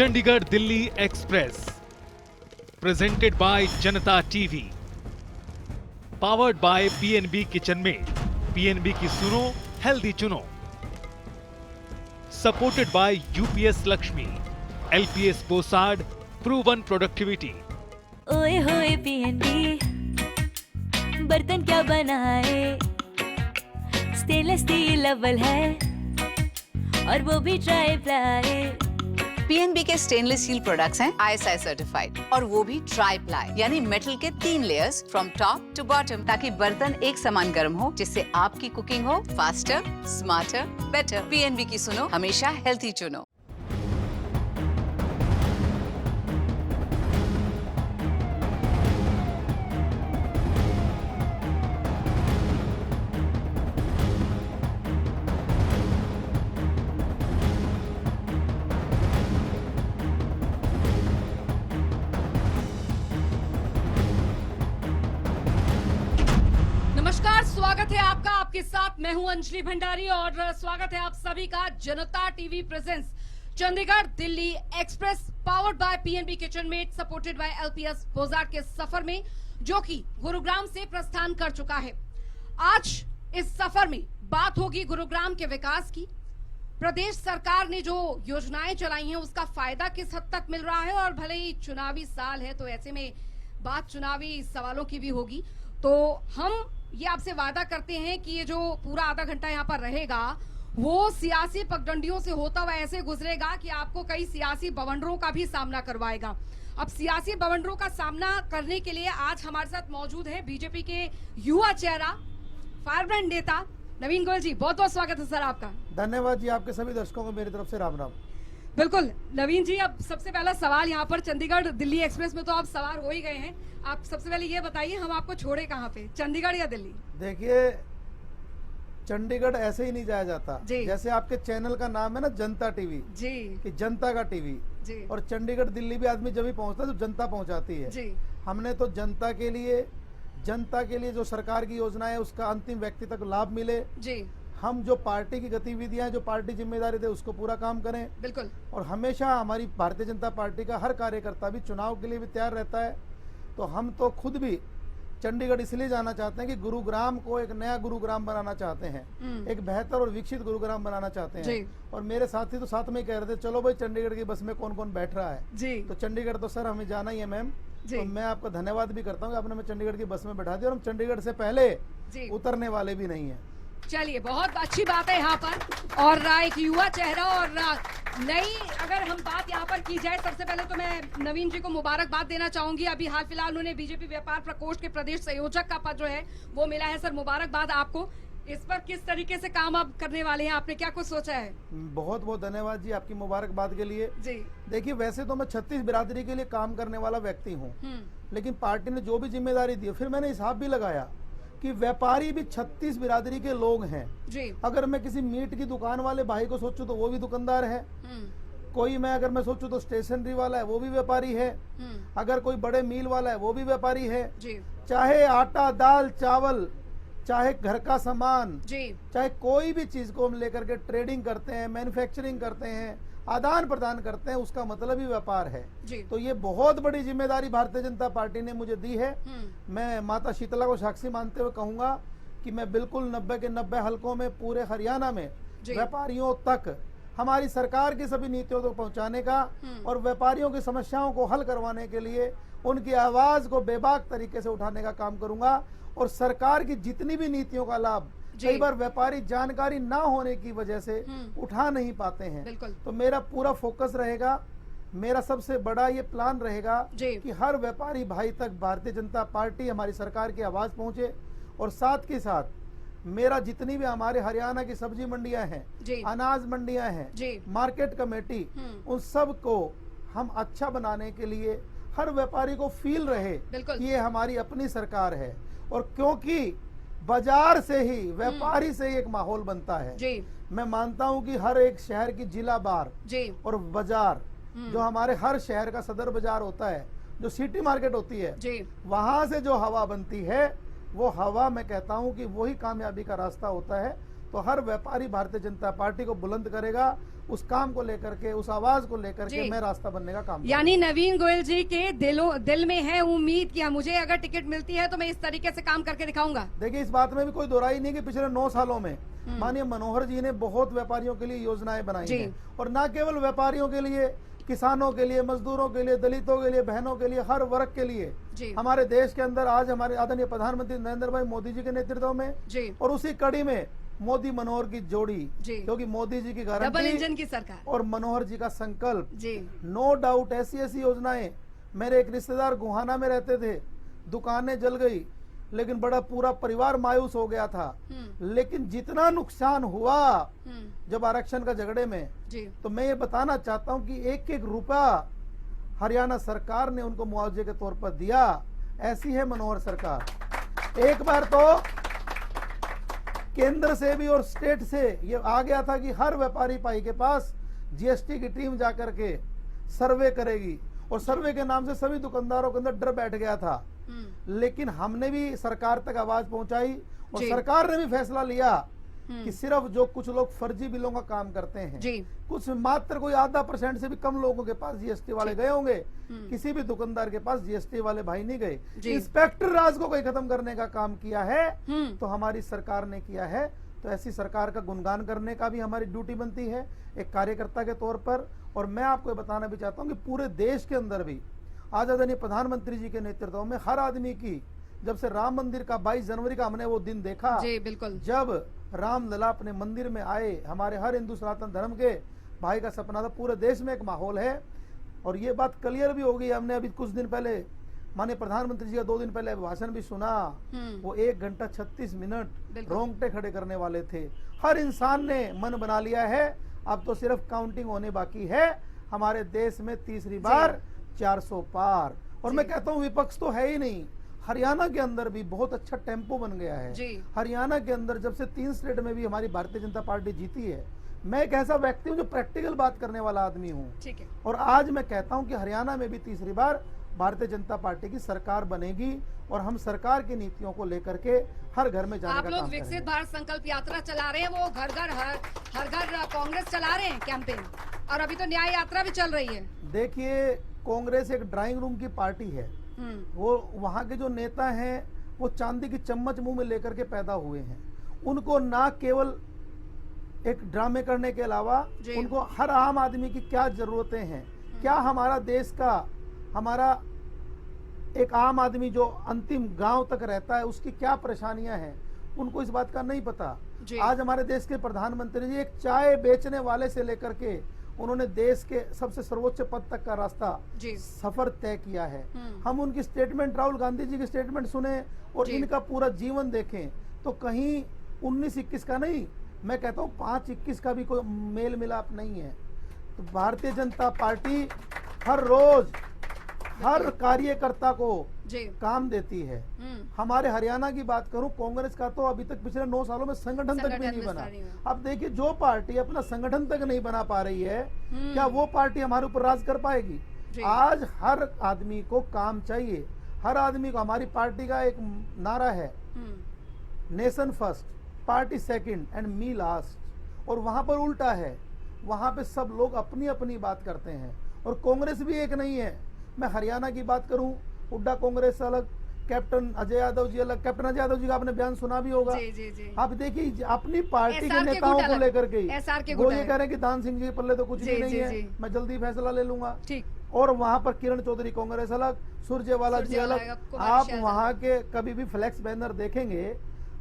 Chandigarh Delhi express presented by Janta TV, powered by PNB kitchen में, PNB की सुनो हेल्दी चुनो, supported by UPS Lakshmi, LPS Bossard proven productivity. ओए होए पीएनबी, बर्तन क्या बनाए, स्टेनलेस स्टील अव्वल है और वो भी ट्राई प्लाई। पीएनबी के स्टेनलेस स्टील प्रोडक्ट्स हैं आईएसआई सर्टिफाइड और वो भी ट्राई प्लाई यानी मेटल के 3 layers from top to bottom, ताकि बर्तन एक समान गर्म हो, जिससे आपकी कुकिंग हो फास्टर, स्मार्टर, बेटर। पीएनबी की सुनो हमेशा हेल्थी चुनो। नमस्कार, स्वागत है आपका। आपके साथ मैं हूं अंजलि भंडारी और स्वागत है आप सभी का Janta TV presents Chandigarh Delhi express powered by PNB kitchen mate supported by LPS Bossard के सफर में, जो कि गुरुग्राम से प्रस्थान कर चुका है। आज इस सफर में बात होगी गुरुग्राम के विकास की। प्रदेश सरकार ने जो योजनाएं चलाई हैं उसका फायदा किस हद तक मिल रहा है, और भले ही चुनावी साल है तो ऐसे में बात चुनावी सवालों की भी होगी। तो हम ये आपसे वादा करते हैं कि ये जो पूरा आधा घंटा यहाँ पर रहेगा वो सियासी पगडंडियों से होता हुआ ऐसे गुजरेगा कि आपको कई सियासी बवंडरों का भी सामना करवाएगा। अब सियासी बवंडरों का सामना करने के लिए आज हमारे साथ मौजूद है बीजेपी के युवा चेहरा, फायरब्रांड नेता नवीन गोयल जी। बहुत बहुत स्वागत है सर आपका। धन्यवाद जी, आपके सभी दर्शकों को मेरी तरफ से राम राम। बिल्कुल नवीन जी, अब सबसे पहला सवाल यहाँ पर चंडीगढ़ दिल्ली एक्सप्रेस में तो आप सवार हो ही गए हैं। आप सबसे पहले ये बताइए, हम आपको छोड़े कहाँ पे, चंडीगढ़ या दिल्ली? देखिए, चंडीगढ़ ऐसे ही नहीं जाया जाता। जैसे आपके चैनल का नाम है ना जनता टीवी जी, कि जनता का टीवी जी। और चंडीगढ़ दिल्ली भी आदमी जब भी पहुंचता है तो जनता पहुंचाती है जी। हमने तो जनता के लिए जो सरकार की योजना है उसका अंतिम व्यक्ति तक लाभ मिले जी। हम जो पार्टी की गतिविधियां, जो पार्टी जिम्मेदारी दे उसको पूरा काम करें। बिल्कुल। और हमेशा हमारी भारतीय जनता पार्टी का हर कार्यकर्ता भी चुनाव के लिए भी तैयार रहता है। तो हम तो खुद भी चंडीगढ़ इसलिए जाना चाहते हैं कि गुरुग्राम को एक नया गुरुग्राम बनाना चाहते हैं, एक बेहतर और विकसित गुरुग्राम बनाना चाहते हैं। और मेरे साथी तो साथ में ही कह रहे थे चलो भाई चंडीगढ़ की बस में कौन कौन बैठ रहा है जी। तो चंडीगढ़ तो सर हमें जाना ही है मैम। तो मैं आपका धन्यवाद भी करता हूँ, आपने हमें चंडीगढ़ की बस में बैठा दिया और हम चंडीगढ़ से पहले उतरने वाले भी नहीं है। चलिए, बहुत अच्छी बात है यहाँ पर। और एक युवा चेहरा और नई अगर हम बात यहाँ पर की जाए, सबसे पहले तो मैं नवीन जी को मुबारकबाद देना चाहूंगी। अभी हाल फिलहाल उन्होंने बीजेपी व्यापार प्रकोष्ठ के प्रदेश संयोजक का पद जो है वो मिला है। सर मुबारकबाद आपको। इस पर किस तरीके से काम आप करने वाले हैं, आपने क्या कुछ सोचा है? बहुत बहुत धन्यवाद जी आपकी मुबारकबाद के लिए जी। देखिए, वैसे तो मैं 36 बिरादरी के लिए काम करने वाला व्यक्ति हूँ, लेकिन पार्टी ने जो भी जिम्मेदारी दी फिर मैंने हिसाब भी लगाया कि व्यापारी भी 36 बिरादरी के लोग हैं जी। अगर मैं किसी मीट की दुकान वाले भाई को सोचूं तो वो भी दुकानदार है, कोई अगर मैं सोचूं तो स्टेशनरी वाला है वो भी व्यापारी है, अगर कोई बड़े मील वाला है वो भी व्यापारी है जी। चाहे आटा दाल चावल, चाहे घर का सामान जी, चाहे कोई भी चीज को हम लेकर के ट्रेडिंग करते हैं, मैन्युफैक्चरिंग करते हैं, आदान प्रदान करते हैं, उसका मतलब ही व्यापार है जी। तो ये बहुत बड़ी जिम्मेदारी भारतीय जनता पार्टी ने मुझे दी है। मैं माता शीतला को साक्षी मानते हुए कहूंगा कि मैं बिल्कुल 90 के 90 हलकों में पूरे हरियाणा में व्यापारियों तक हमारी सरकार की सभी नीतियों को पहुंचाने का और व्यापारियों की समस्याओं को हल करवाने के लिए उनकी आवाज को बेबाक तरीके से उठाने का काम करूंगा। और सरकार की जितनी भी नीतियों का लाभ कई बार व्यापारी जानकारी ना होने की वजह से उठा नहीं पाते हैं, तो मेरा पूरा फोकस रहेगा, मेरा सबसे बड़ा ये प्लान रहेगा कि हर व्यापारी भाई तक भारतीय जनता पार्टी हमारी सरकार की आवाज पहुंचे। और साथ के साथ मेरा जितनी भी हमारे हरियाणा की सब्जी मंडियां हैं, अनाज मंडियां हैं, मार्केट कमेटी, उन सब को हम अच्छा बनाने के लिए हर व्यापारी को फील रहे कि ये हमारी अपनी सरकार है। और क्योंकि बाजार से ही, व्यापारी से ही एक माहौल बनता है जी। मैं मानता हूं कि हर एक शहर की जिला बार और बाजार, जो हमारे हर शहर का सदर बाजार होता है, जो सिटी मार्केट होती है जी, वहां से जो हवा बनती है वो हवा मैं कहता हूं कि वही कामयाबी का रास्ता होता है। तो हर व्यापारी भारतीय जनता पार्टी को बुलंद करेगा। उस काम को लेकर के, उस आवाज को लेकर के मैं रास्ता बनने का काम यानी नवीन गोयल जी के दिल में है उम्मीद कि मुझे अगर टिकट मिलती है तो मैं इस तरीके से काम करके दिखाऊंगा। देखिए, इस बात में भी कोई दोहराई नहीं कि पिछले 9 सालों में माननीय मनोहर जी ने बहुत व्यापारियों के लिए योजनाएं बनाई हैं, और न केवल व्यापारियों के लिए, किसानों के लिए, मजदूरों के लिए, दलितों के लिए, बहनों के लिए, हर वर्ग के लिए हमारे देश के अंदर आज हमारे आदरणीय प्रधानमंत्री नरेंद्र भाई मोदी जी के नेतृत्व में और उसी कड़ी में मोदी मनोहर की जोड़ी, क्योंकि मोदी जी की गारंटी, डबल इंजन की सरकार और मनोहर जी का संकल्प, नो डाउट ऐसी योजनाएं। मेरे एक रिश्तेदार गुहाना में रहते थे, दुकानें जल गई, लेकिन बड़ा पूरा परिवार मायूस हो गया था। लेकिन जितना नुकसान हुआ जब आरक्षण का झगड़े में, तो मैं ये बताना चाहता हूं कि 1-1 रुपया हरियाणा सरकार ने उनको मुआवजे के तौर पर दिया। ऐसी है मनोहर सरकार। एक बार तो केंद्र से भी और स्टेट से ये आ गया था कि हर व्यापारी भाई के पास जीएसटी की टीम जाकर के सर्वे करेगी, और सर्वे के नाम से सभी दुकानदारों के अंदर डर बैठ गया था। लेकिन हमने भी सरकार तक आवाज पहुंचाई, और सरकार ने भी फैसला लिया कि सिर्फ जो कुछ लोग फर्जी बिलों का काम करते हैं, कुछ मात्र कोई आधा % से भी कम लोगों के पास जीएसटी वाले गए होंगे, किसी भी दुकानदार के पास जीएसटी वाले भाई नहीं गए। इंस्पेक्टर राज को कोई खत्म करने का काम किया है तो हमारी सरकार ने किया है। तो ऐसी सरकार का गुणगान करने का भी हमारी ड्यूटी बनती है एक कार्यकर्ता के तौर पर। और मैं आपको बताना भी चाहता हूँ कि पूरे देश के अंदर भी आज आदरणीय प्रधानमंत्री जी के नेतृत्व में हर आदमी की, जब से राम मंदिर का 22 जनवरी का हमने वो दिन देखा, बिल्कुल, जब रामलला अपने मंदिर में आए, हमारे हर हिंदू सनातन धर्म के भाई का सपना था। पूरे देश में एक माहौल है, और ये बात क्लियर भी हो गई। हमने अभी कुछ दिन पहले माननीय प्रधानमंत्री जी का 2 दिन पहले भाषण भी सुना, वो 1 घंटा 36 मिनट रोंगटे खड़े करने वाले थे। हर इंसान ने मन बना लिया है, अब तो सिर्फ काउंटिंग होने बाकी है। हमारे देश में तीसरी बार 400 पार, और मैं कहता हूँ विपक्ष तो है ही नहीं। हरियाणा के अंदर भी बहुत अच्छा टेम्पो बन गया है। हरियाणा के अंदर जब से 3 स्टेट में भी हमारी भारतीय जनता पार्टी जीती है, मैं एक ऐसा व्यक्ति हूँ जो प्रैक्टिकल बात करने वाला आदमी हूँ, और आज मैं कहता हूँ कि हरियाणा में भी तीसरी बार भारतीय जनता पार्टी की सरकार बनेगी, और हम सरकार की नीतियों को लेकर के हर घर में जाने का काम करेंगे। आप लोग विकसित भारत संकल्प यात्रा चला रहे हैं, वो घर घर हर घर कांग्रेस चला रहे हैं कैंपेन, और अभी तो न्याय यात्रा भी चल रही है। देखिए, कांग्रेस एक ड्राइंग रूम की पार्टी है। वो वहाँ के जो नेता हैं वो चांदी की चम्मच मुंह में लेकर के पैदा हुए हैं। उनको ना केवल एक ड्रामे करने के अलावा उनको हर आम आदमी की क्या जरूरतें हैं, क्या हमारा देश का, हमारा एक आम आदमी जो अंतिम गांव तक रहता है उसकी क्या परेशानियां हैं, उनको इस बात का नहीं पता। आज हमारे देश के प्रधानमंत्री जी एक चाय बेचने वाले से लेकर के उन्होंने देश के सबसे सर्वोच्च पद तक का रास्ता सफर तय किया है। हम उनकी स्टेटमेंट, राहुल गांधी जी की स्टेटमेंट सुने और इनका पूरा जीवन देखें तो कहीं 19-21 का नहीं, मैं कहता हूँ 5-21 का भी कोई मेल मिलाप नहीं है। तो भारतीय जनता पार्टी हर रोज हर कार्यकर्ता को काम देती है। हमारे हरियाणा की बात करूं, कांग्रेस का तो अभी तक पिछले 9 सालों में संगठन तक भी नहीं बना। अब देखिए, जो पार्टी अपना संगठन तक नहीं बना पा रही है, क्या वो पार्टी हमारे ऊपर राज कर पाएगी? आज हर आदमी को काम चाहिए, हर आदमी को। हमारी पार्टी का एक नारा है, nation first, party second and me last. और वहां पर उल्टा है, वहां पे सब लोग अपनी अपनी बात करते हैं, और कांग्रेस भी एक नहीं है। मैं हरियाणा की बात करूं, हुड्डा कांग्रेस अलग, कैप्टन अजय यादव जी अलग। कैप्टन अजय यादव जी का आपने बयान सुना भी होगा। आप देखिए, अपनी पार्टी के नेताओं को लेकर के वो ये कह रहे हैं कि दान सिंह जी के पल्ले तो कुछ भी नहीं है, मैं जल्दी फैसला ले लूंगा। और वहां पर किरण चौधरी कांग्रेस अलग, सुरजेवाला जी अलग। आप वहां के कभी भी फ्लैक्स बैनर देखेंगे,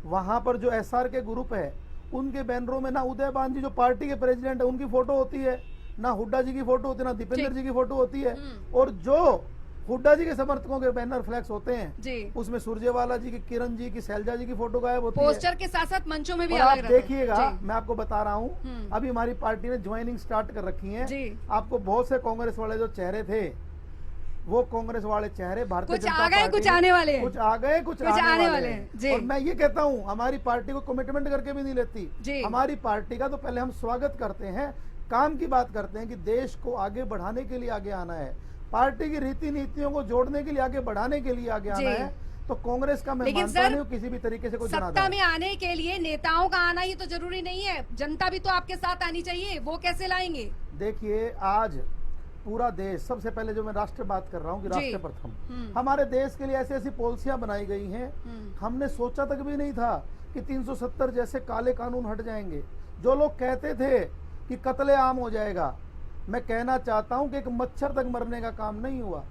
वहां पर जो एसआर के ग्रुप है उनके बैनरों में ना उदय भान जी जो पार्टी के प्रेसिडेंट है उनकी फोटो होती है, ना हुड्डा जी की फोटो होती है, ना दीपेंद्र जी की फोटो होती है। और जो हुड्डा जी के समर्थकों के बैनर फ्लैक्स होते हैं उसमें सुरजेवाला जी की, किरण जी की, शैलजा जी की फोटो गायब होती है। पोस्टर के साथ साथ मंचों में भी आप देखिएगा, मैं आपको बता रहा हूँ, अभी हमारी पार्टी ने ज्वाइनिंग स्टार्ट कर रखी है। आपको बहुत से कांग्रेस वाले जो चेहरे थे, वो कांग्रेस वाले चेहरे भारतीय जनता पार्टी, कुछ आने वाले, कुछ आ गए, कुछ आने वाले। और मैं ये कहता हूँ, हमारी पार्टी को कमिटमेंट करके भी नहीं लेती। हमारी पार्टी का तो पहले हम स्वागत करते हैं, काम की बात करते हैं कि देश को आगे बढ़ाने के लिए आगे आना है, पार्टी की रीति नीतियों को जोड़ने के लिए, आगे बढ़ाने के लिए आगे आना है। तो कांग्रेस का मैं लेकिन मानता सर, नहीं हूं किसी भी तरीके से कोई सत्ता जनाधार। में आने के लिए नेताओं का आना ही तो जरूरी नहीं है, जनता भी तो आपके साथ आनी चाहिए, वो कैसे लाएंगे? देखिए आज पूरा देश, सबसे पहले जो मैं राष्ट्र बात कर रहा हूँ कि जी। राष्ट्र प्रथम, हमारे देश के लिए ऐसी ऐसी पॉलिसियां बनाई गई हैं, हमने सोचा तक भी नहीं था कि 370 जैसे काले कानून हट जाएंगे। जो लोग कहते थे कि कत्लेआम हो जाएगा, मैं कहना चाहता हूं कि एक मच्छर तक मरने का काम नहीं हुआ।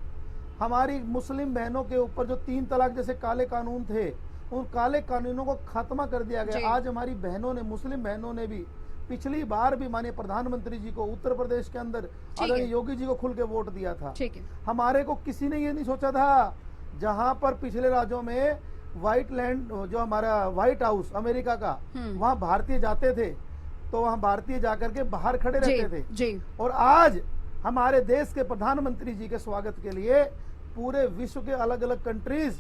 हमारी मुस्लिम बहनों के ऊपर जो 3 तलाक जैसे काले कानून थे, उन काले कानूनों को खत्म कर दिया जी। गया। आज हमारी बहनों ने, मुस्लिम बहनों ने भी पिछली बार भी माननीय प्रधानमंत्री जी को उत्तर प्रदेश के अंदर आदरणीय योगी जी को खुल के वोट दिया था। ठीक है। हमारे को किसी ने ये नहीं सोचा था, जहां पर पिछले राज्यों में व्हाइट लैंड, जो हमारा व्हाइट हाउस अमेरिका का, वहां भारतीय जाते थे तो वहां भारतीय जाकर के बाहर खड़े रहते थे। जी। और आज हमारे देश के प्रधानमंत्री जी के स्वागत के लिए पूरे विश्व के अलग अलग कंट्रीज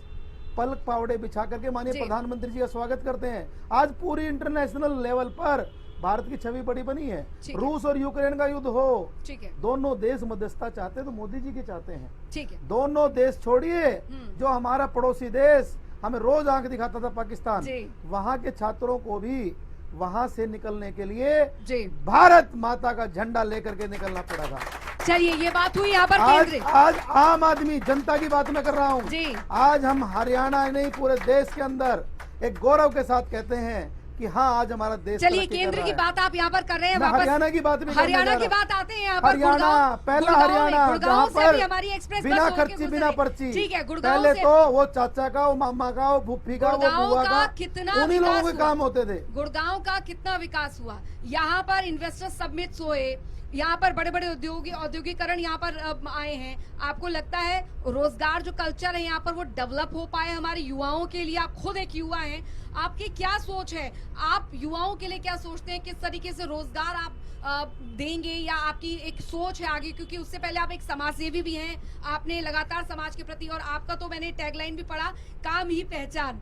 पलक पावड़े बिछा करके माननीय जी। प्रधानमंत्री जी का स्वागत करते हैं। आज पूरी इंटरनेशनल लेवल पर भारत की छवि बड़ी बनी है। ठीक है। रूस और यूक्रेन का युद्ध हो, ठीक है। दोनों देश मध्यस्थता चाहते हैं तो मोदी जी की चाहते हैं। ठीक है। दोनों देश छोड़िए, जो हमारा पड़ोसी देश हमें रोज आंख दिखाता था पाकिस्तान, जी। वहां के छात्रों को भी वहां से निकलने के लिए जी। भारत माता का झंडा लेकर के निकलना पड़ा था। चलिए, ये बात हुई यहाँ पर आज केंद्र। आज आम आदमी जनता की बात मैं कर रहा हूँ। जी। आज हम हरियाणा नहीं पूरे देश के अंदर एक गौरव के साथ कहते हैं कि हाँ आज हमारा देश चलिए, तरक्की कर केंद्र रहा की है। बात आप यहाँ पर कर रहे हैं, मैं वापस हरियाणा की बात भी करने हरियाणा जा की रहा हूं। बात आते हैं यहाँ पर। हरियाणा, गुड़गांव- पहला गुड़गांव में- हरियाणा गुड़गांव जहाँ से भी पर हमारी एक्सप्रेस बिना बस होके खर्ची बिना गुजरे। पर्ची, ठीक है। गुड़गांव पहले से तो वो चाचा का, वो मामा का, वो फूफी का, वो गुड़गांव बुआ का का, कितना उन्हीं लोगों विकास के हुआ? काम होते थे। गुड़गांव का कितना विकास हुआ, यहाँ पर इन्वेस्टर समिट्स हुए, यहाँ पर बड़े बड़े औद्योगिकरण यहाँ पर आए हैं। आपको लगता है रोजगार जो कल्चर है यहाँ पर वो डेवलप हो पाए हमारे युवाओं के लिए? आप खुद एक युवा हैं, आपकी क्या सोच है? आप युवाओं के लिए क्या सोचते हैं, किस तरीके से रोजगार आप देंगे, या आपकी एक सोच है आगे? क्योंकि उससे पहले आप एक समाजसेवी भी हैं, आपने लगातार समाज के प्रति, और आपका तो मैंने टैगलाइन भी पढ़ा, काम ही पहचान।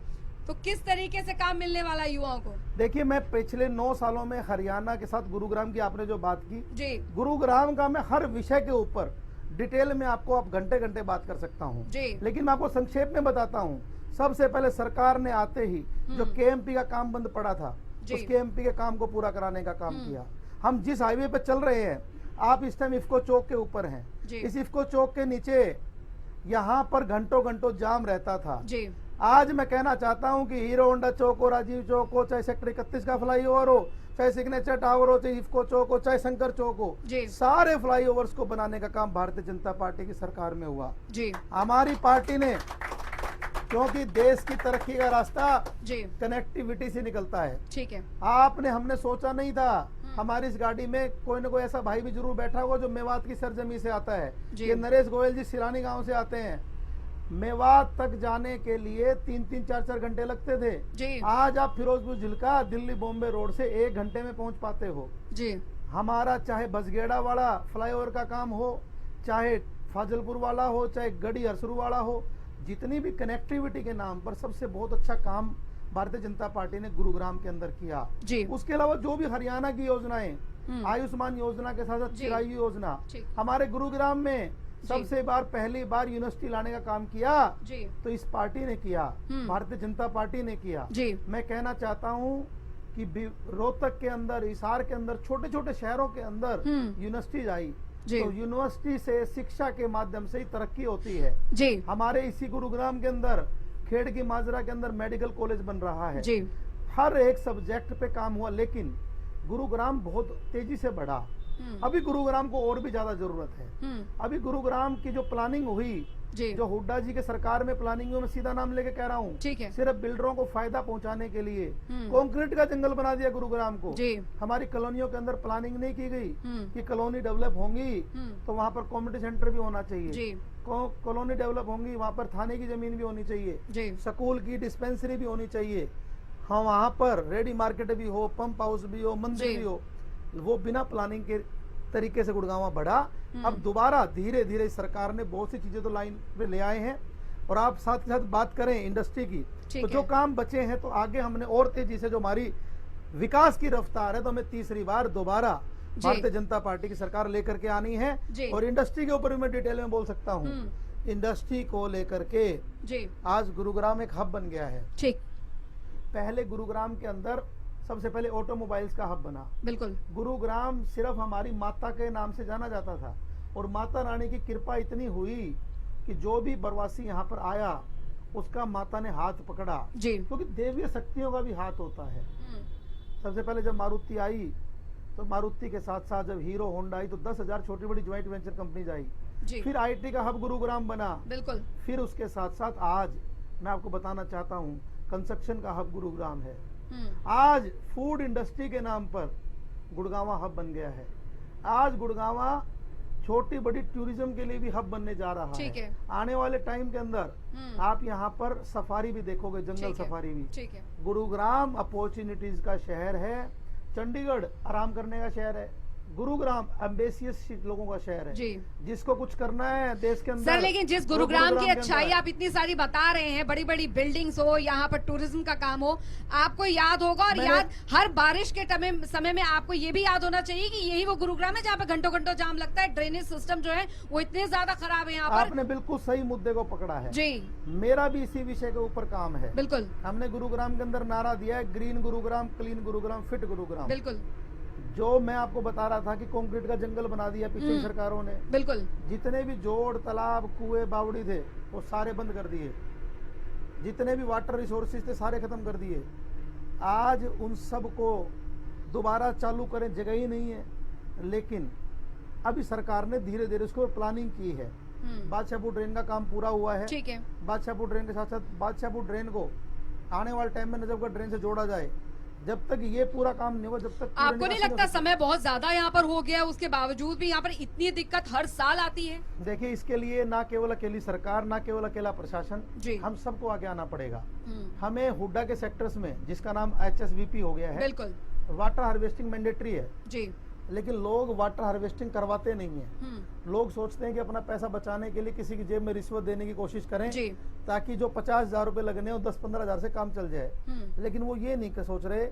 तो किस तरीके से काम मिलने वाला है युवाओं को? देखिए, मैं पिछले 9 सालों में हरियाणा के साथ गुरुग्राम की आपने जो बात की, जी। गुरुग्राम का मैं हर विषय के ऊपर डिटेल में आपको आप घंटे घंटे बात कर सकता हूँ, जी। लेकिन मैं आपको संक्षेप में बताता हूँ। सबसे पहले सरकार ने आते ही जो केएमपी का काम बंद पड़ा था, उस केएमपी के काम को पूरा कराने का काम किया। हम जिस हाईवे पे चल रहे हैं, आप इस टाइम इफ्को चौक के ऊपर हैं, इस इफ्को चौक के नीचे यहाँ पर घंटों घंटों जाम रहता था। जी। आज मैं कहना चाहता हूं कि हीरो होंडा चौक हो, राजीव चौक हो, चाहे सेक्टर 31 का फ्लाईओवर हो, चाहे सिग्नेचर टावर हो, चाहे इफ्को चौक हो, चाहे शंकर चौक हो, सारे फ्लाईओवर्स को बनाने का काम भारतीय जनता पार्टी की सरकार में हुआ। जी। हमारी पार्टी ने, क्योंकि देश की तरक्की का रास्ता जी कनेक्टिविटी से निकलता है। ठीक है। हमने सोचा नहीं था हमारी इस गाड़ी में कोई न कोई ऐसा भाई भी जरूर बैठा होगा जो मेवात की सरजमी से आता है। ये नरेश गोयल जी सिरानी गांव से आते हैं। मेवात तक जाने के लिए 3-3, 4-4 घंटे लगते थे। जी। आज आप फिरोजपुर झिलका दिल्ली बॉम्बे रोड से 1 घंटे में पहुंच पाते हो। जी। हमारा चाहे बसगेड़ा वाला फ्लाईओवर का काम हो, चाहे फाजलपुर वाला हो, चाहे गढ़ी हरसरू वाला हो, जितनी भी कनेक्टिविटी के नाम पर सबसे बहुत अच्छा काम भारतीय जनता पार्टी ने गुरुग्राम के अंदर किया। जी। उसके अलावा जो भी हरियाणा की योजनाएं, आयुष्मान योजना के साथ साथ चिरायु योजना, हमारे गुरुग्राम में सबसे पहली बार यूनिवर्सिटी लाने का काम किया जी। तो इस पार्टी ने किया, भारतीय जनता पार्टी ने किया जी। मैं कहना चाहता हूँ कि रोहतक के अंदर, हिसार के अंदर, छोटे छोटे शहरों के अंदर यूनिवर्सिटीज आई, तो यूनिवर्सिटी से शिक्षा के माध्यम से ही तरक्की होती है जी। हमारे इसी गुरुग्राम के अंदर खेड़ की माजरा के अंदर मेडिकल कॉलेज बन रहा है जी। हर एक सब्जेक्ट पे काम हुआ, लेकिन गुरुग्राम बहुत तेजी से बढ़ा। अभी गुरुग्राम को और भी ज्यादा जरूरत है। अभी गुरुग्राम की जो प्लानिंग हुई, जो हुड्डा जी के सरकार में प्लानिंग हुई, मैं सीधा नाम लेके कह रहा हूँ, सिर्फ बिल्डरों को फायदा पहुंचाने के लिए कंक्रीट का जंगल बना दिया गुरुग्राम को। हमारी कॉलोनियों के अंदर प्लानिंग नहीं की गई कि कॉलोनी डेवलप होंगी तो वहाँ पर कम्युनिटी सेंटर भी होना चाहिए, कॉलोनी डेवलप होंगी वहाँ पर थाने की जमीन भी होनी चाहिए, स्कूल की डिस्पेंसरी भी होनी चाहिए, हाँ वहाँ पर रेडी मार्केट भी हो, पंप हाउस भी हो, मंदिर भी हो। वो बिना प्लानिंग के तरीके से गुड़गांव बढ़ा। अब दोबारा धीरे धीरे सरकार ने बहुत सी चीजें तो लाइन पे ले आए हैं। और आप साथ के साथ बात करें इंडस्ट्री की, तो जो काम बचे हैं तो आगे हमने और तेजी से, जो हमारी विकास की रफ्तार है, तो हमें तीसरी बार दोबारा भारतीय जनता पार्टी की सरकार लेकर के आनी है। और इंडस्ट्री के ऊपर भी मैं डिटेल में बोल सकता हूँ। इंडस्ट्री को लेकर के जी आज गुरुग्राम एक हब बन गया है। ठीक, पहले गुरुग्राम के अंदर सबसे पहले ऑटोमोबाइल्स का हब बना। बिल्कुल गुरुग्राम सिर्फ हमारी माता के नाम से जाना जाता था और माता रानी की कृपा इतनी हुई कि जो भी प्रवासी यहाँ पर आया उसका माता ने हाथ पकड़ा, जी। क्योंकि देवीय शक्तियों का भी हाथ होता है। सबसे पहले जब मारुति आई तो मारुति के साथ साथ जब हीरो होंडा आई तो 10,000 छोटी बड़ी ज्वाइंट वेंचर कंपनीज आई। जी फिर आईटी का हब गुरुग्राम बना। बिल्कुल फिर उसके साथ साथ आज मैं आपको बताना चाहता हूँ कंस्ट्रक्शन का हब गुरुग्राम है। आज फूड इंडस्ट्री के नाम पर गुड़गांवा हब बन गया है। आज गुड़गांवा छोटी बड़ी टूरिज्म के लिए भी हब बनने जा रहा ठीक है। आने वाले टाइम के अंदर आप यहाँ पर सफारी भी देखोगे, जंगल ठीक है। सफारी भी। ठीक है, गुरुग्राम अपॉर्चुनिटीज का शहर है, चंडीगढ़ आराम करने का शहर है, गुरुग्राम एम्बेसियस लोगों का शहर है। जी। जिसको कुछ करना है देश के अंदर। सर लेकिन जिस वो गुरुग्राम की के अच्छाई अंदर। आप इतनी सारी बता रहे हैं, बड़ी बड़ी बिल्डिंग्स हो, यहाँ पर टूरिज्म का काम हो, आपको याद होगा और याद हर बारिश के समय में आपको ये भी याद होना चाहिए कि यही वो गुरुग्राम है जहाँ पे घंटों घंटों जाम लगता है। ड्रेनेज सिस्टम जो है वो इतने ज्यादा खराब है यहाँ पर। आपने बिल्कुल सही मुद्दे को पकड़ा है जी। मेरा भी इसी विषय के ऊपर काम है। बिल्कुल हमने गुरुग्राम के अंदर नारा दिया है, green Gurugram, clean Gurugram, fit Gurugram. बिल्कुल जो मैं आपको बता रहा था कि कंक्रीट का जंगल बना दिया पिछली सरकारों ने। बिल्कुल जितने भी जोड़, तालाब, कुएं, बावड़ी थे वो सारे बंद कर दिए। जितने भी वाटर रिसोर्सेज थे सारे खत्म कर दिए। आज उन सब को दोबारा चालू करें जगह ही नहीं है। लेकिन अभी सरकार ने धीरे धीरे उसको प्लानिंग की है। बादशाहपुर ड्रेन का काम पूरा हुआ है। ठीक है। बादशाहपुर ड्रेन के साथ साथ बादशाहपुर ड्रेन को आने वाले टाइम में नजफगढ़ ड्रेन से जोड़ा जाए। जब तक ये पूरा काम नहीं हुआ, जब तक आपको नहीं लगता समय बहुत ज्यादा यहाँ पर हो गया, उसके बावजूद भी यहाँ पर इतनी दिक्कत हर साल आती है? देखिए, इसके लिए ना केवल अकेली सरकार, ना केवल अकेला प्रशासन, जी। हम सबको आगे आना पड़ेगा। हमें हुड्डा के सेक्टर्स में, जिसका नाम HSVP हो गया है, बिल्कुल वाटर हार्वेस्टिंग मैंडेटरी है। जी। लेकिन लोग वाटर हार्वेस्टिंग करवाते नहीं है। लोग सोचते हैं कि अपना पैसा बचाने के लिए किसी की जेब में रिश्वत देने की कोशिश करें, जी। ताकि जो 50,000 रुपए लगने हो 10-15 हजार से काम चल जाए। लेकिन वो ये नहीं सोच रहे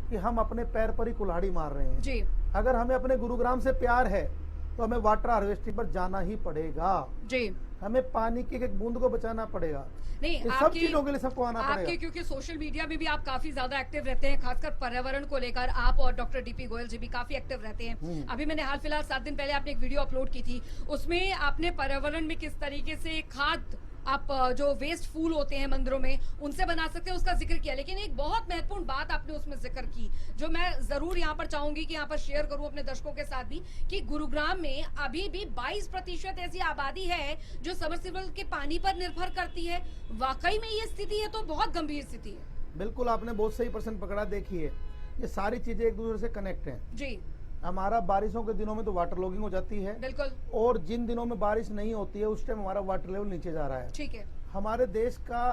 कि हम अपने पैर पर ही कुल्हाड़ी मार रहे हैं। जी। अगर हमें अपने गुरुग्राम से प्यार है तो हमें वाटर हार्वेस्टिंग पर जाना ही पड़ेगा। जी। हमें पानी की एक बूंद को बचाना पड़ेगा। नहीं, इन सब चीजों के लिए सबको आना आपके पड़ेगा। क्योंकि सोशल मीडिया में भी आप काफी ज्यादा एक्टिव रहते हैं, खासकर पर्यावरण को लेकर आप और डॉक्टर DP गोयल जी भी काफी एक्टिव रहते हैं। अभी मैंने हाल फिलहाल 7 दिन पहले आपने एक वीडियो अपलोड की थी, उसमें आपने पर्यावरण में किस तरीके से खाद आप जो वेस्ट फूल होते हैं मंदिरों में उनसे बना सकते हैं उसका जिक्र किया। लेकिन एक बहुत महत्वपूर्ण बात आपने उसमें जिक्र की जो मैं जरूर यहाँ पर चाहूंगी कि यहाँ पर शेयर करूं अपने दर्शकों के साथ भी, कि गुरुग्राम में अभी भी 22% ऐसी आबादी है जो सबमर्सिबल के पानी पर निर्भर करती है। वाकई में ये स्थिति है तो बहुत गंभीर स्थिति है। बिल्कुल, आपने बहुत सही प्रश्न पकड़ा। देखिए, ये सारी चीजें एक दूसरे से कनेक्ट हैं। जी। हमारा बारिशों के दिनों में तो वाटर लॉगिंग हो जाती है। बिल्कुल। और जिन दिनों में बारिश नहीं होती है उस टाइम हमारा वाटर लेवल नीचे जा रहा है। ठीक है। हमारे देश का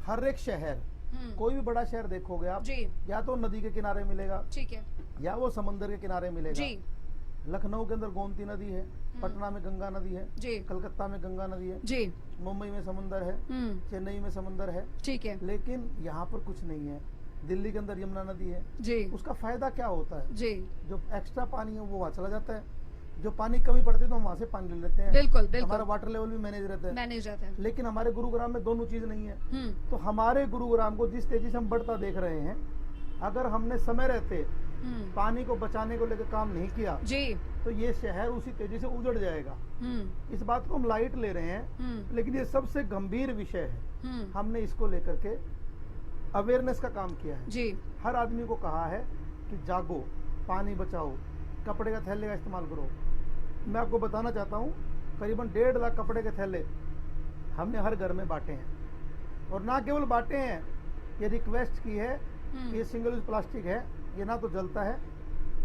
हर एक शहर, कोई भी बड़ा शहर देखोगे आप, जी। या तो नदी के किनारे मिलेगा, ठीक है, या वो समंदर के किनारे मिलेगा। जी। लखनऊ के अंदर गोमती नदी है, पटना में गंगा नदी है, जी। कलकत्ता में गंगा नदी है, जी। मुंबई में समुंदर है, चेन्नई में समुंदर है। ठीक है। लेकिन यहाँ पर कुछ नहीं है। दिल्ली के अंदर यमुना नदी है। जी। उसका फायदा क्या होता है? जी। जो एक्स्ट्रा पानी है वो वहाँ चला जाता है। जो पानी कमी पड़ती है तो हम वहाँ से पानी ले लेते हैं। बिल्कुल, बिल्कुल। हमारा वाटर लेवल भी मैनेज रहता है। मैनेज रहता है। लेकिन हमारे गुरुग्राम में दोनों चीज नहीं है। तो हमारे गुरुग्राम को जिस तेजी से हम बढ़ता देख रहे हैं, अगर हमने समय रहते पानी को बचाने को लेकर काम नहीं किया, जी, तो ये शहर उसी तेजी से उजड़ जाएगा। इस बात को हम लाइट ले रहे हैं, लेकिन ये सबसे गंभीर विषय है। हमने इसको लेकर के अवेयरनेस का काम किया है। जी। हर आदमी को कहा है कि जागो, पानी बचाओ, कपड़े का थैले का इस्तेमाल करो। मैं आपको बताना चाहता हूँ, करीबन 1.5 लाख कपड़े के थैले हमने हर घर में बांटे हैं। और ना केवल बांटे हैं, ये रिक्वेस्ट की है कि ये सिंगल यूज प्लास्टिक है, ये ना तो जलता है,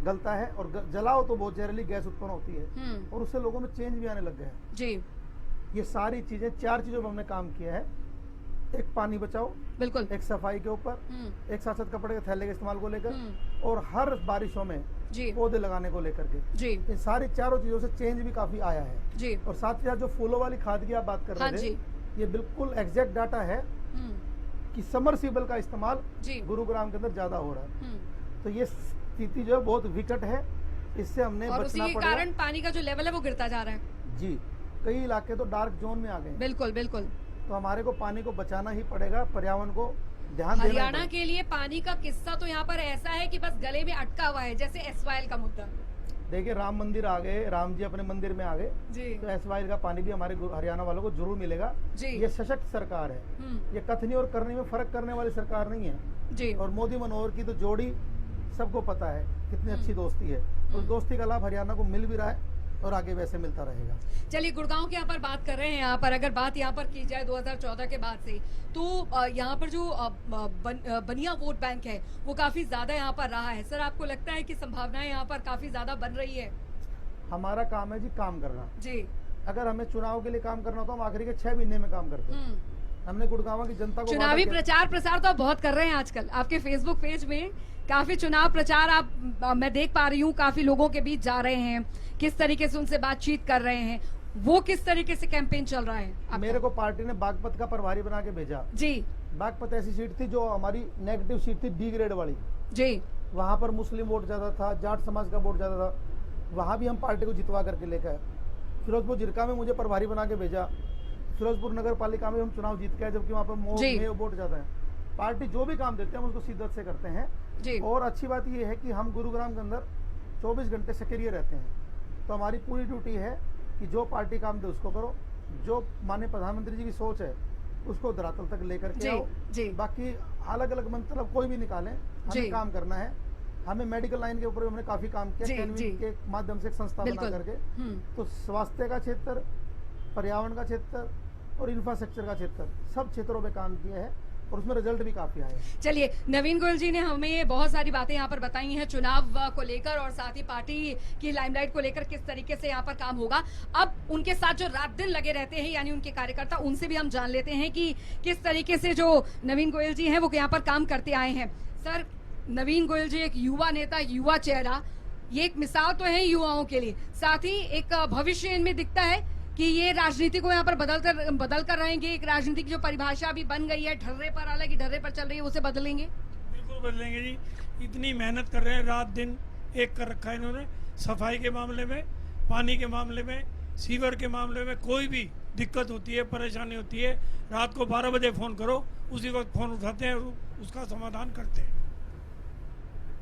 गलता है, और जलाओ तो बहुत जहरीली गैस उत्पन्न होती है, और उससे लोगों में चेंज भी आने लग गया है। जी। ये सारी चीजें, 4 चीजों पर हमने काम किया है। एक पानी बचाओ, बिल्कुल, एक सफाई के ऊपर, एक साथ साथ कपड़े के थैले के इस्तेमाल को लेकर, और हर बारिशों में जी पौधे लगाने को लेकर के। जी। इन सारी चारों चीजों से चेंज भी काफी आया है। जी। और साथ ही साथ जो फूलों वाली खाद की आप बात कर हाँ रहे थे, जी। ये बिल्कुल एग्जैक्ट डाटा है कि समरसीबल का इस्तेमाल जी। गुरुग्राम के अंदर ज्यादा हो रहा है। तो ये स्थिति जो है बहुत विकट है, इससे हमने और बचना उसी के पड़ेगा। कारण पानी का जो लेवल है वो गिरता जा रहा है। जी, कई इलाके तो डार्क जोन में आ गए। बिल्कुल बिल्कुल। तो हमारे को पानी को बचाना ही पड़ेगा, पर्यावरण को ध्यान देना हरियाणा के लिए पानी का किस्सा तो यहाँ पर ऐसा है कि बस गले में अटका हुआ है, जैसे एसवाइएल का मुद्दा। देखिए राम मंदिर आ गए, राम जी अपने मंदिर में आ गए जी। तो एसवाइएल का पानी भी हमारे हरियाणा वालों को जरूर मिलेगा जी। ये सशक्त सरकार है, ये कथनी और करने में फर्क करने वाली सरकार नहीं है जी। और मोदी मनोहर की तो जोड़ी सबको पता है कितनी अच्छी दोस्ती है। उस दोस्ती का लाभ हरियाणा को मिल भी रहा है और आगे वैसे मिलता रहेगा। चलिए गुड़गांव के यहाँ पर बात कर रहे हैं, यहाँ पर अगर बात यहाँ पर की जाए 2014 के बाद से, तो यहाँ पर जो बनिया वोट बैंक है वो काफी ज्यादा यहाँ पर रहा है। सर आपको लगता है कि संभावनाएं यहाँ पर काफी ज्यादा बन रही है? हमारा काम है जी काम करना जी। अगर हमें चुनाव के लिए काम करना तो हम आखिरी के 6 महीने में काम करते हैं। हमने गुड़गांव की जनता को चुनावी प्रचार प्रसार तो आप बहुत कर रहे हैं आजकल, आपके फेसबुक पेज में काफी चुनाव प्रचार आप मैं देख पा रही हूँ, काफी लोगों के बीच जा रहे हैं, किस तरीके से उनसे बातचीत कर रहे हैं, वो किस तरीके से कैंपेन चल रहा है? मेरे को पार्टी ने बागपत का प्रभारी बना के भेजा जी। बागपत ऐसी सीट थी जो हमारी नेगेटिव सीट थी, डी ग्रेड वाली जी। वहां पर मुस्लिम वोट ज्यादा था, जाट समाज का वोट ज्यादा था, वहां भी हम पार्टी को जितवा करके लेकर आए। फिरोजपुर जिरका में मुझे प्रभारी बना के भेजा, फिरोजपुर नगर पालिका में हम चुनाव जीत के आए, जबकि वहाँ पर वोट ज्यादा है। पार्टी जो भी काम देते हैं हम उसको शिद्दत से करते हैं जी। और अच्छी बात यह है कि हम गुरुग्राम के अंदर 24 घंटे सक्रिय रहते हैं। तो हमारी पूरी ड्यूटी है कि जो पार्टी काम दे उसको करो, जो माननीय प्रधानमंत्री जी की सोच है उसको धरातल तक लेकर के आओ। बाकी अलग अलग मतलब कोई भी निकालें, हमें काम करना है। हमें मेडिकल लाइन के ऊपर हमने काफी काम किया कैनविन के माध्यम से एक संस्था बना करके। तो स्वास्थ्य का क्षेत्र, पर्यावरण का क्षेत्र और इंफ्रास्ट्रक्चर का क्षेत्र, सब क्षेत्रों में काम किया है और उसमें रिजल्ट भी काफी आए। चलिए नवीन गोयल जी ने हमें ये बहुत सारी बातें यहाँ पर बताई हैं चुनाव को लेकर और साथ ही पार्टी की लाइमलाइट को लेकर किस तरीके से यहाँ पर काम होगा। अब उनके साथ जो रात दिन लगे रहते हैं यानी उनके कार्यकर्ता, उनसे भी हम जान लेते हैं कि किस तरीके से जो नवीन गोयल जी हैं वो यहाँ पर काम करते आए हैं। सर नवीन गोयल जी एक युवा नेता, युवा चेहरा, ये एक मिसाल तो है युवाओं के लिए, साथ ही एक भविष्य इनमें दिखता है कि ये राजनीति को यहाँ पर बदल कर रहेंगे। एक राजनीति की जो परिभाषा अभी बन गई है ढर्रे पर, हालांकि ढर्रे पर चल रही है, उसे बदलेंगे। बिल्कुल बदलेंगे जी, इतनी मेहनत कर रहे हैं, रात दिन एक कर रखा है इन्होंने। सफाई के मामले में, पानी के मामले में, सीवर के मामले में कोई भी दिक्कत होती है, परेशानी होती है, रात को 12 बजे फोन करो, उसी वक्त फोन उठाते हैं और उसका समाधान करते हैं।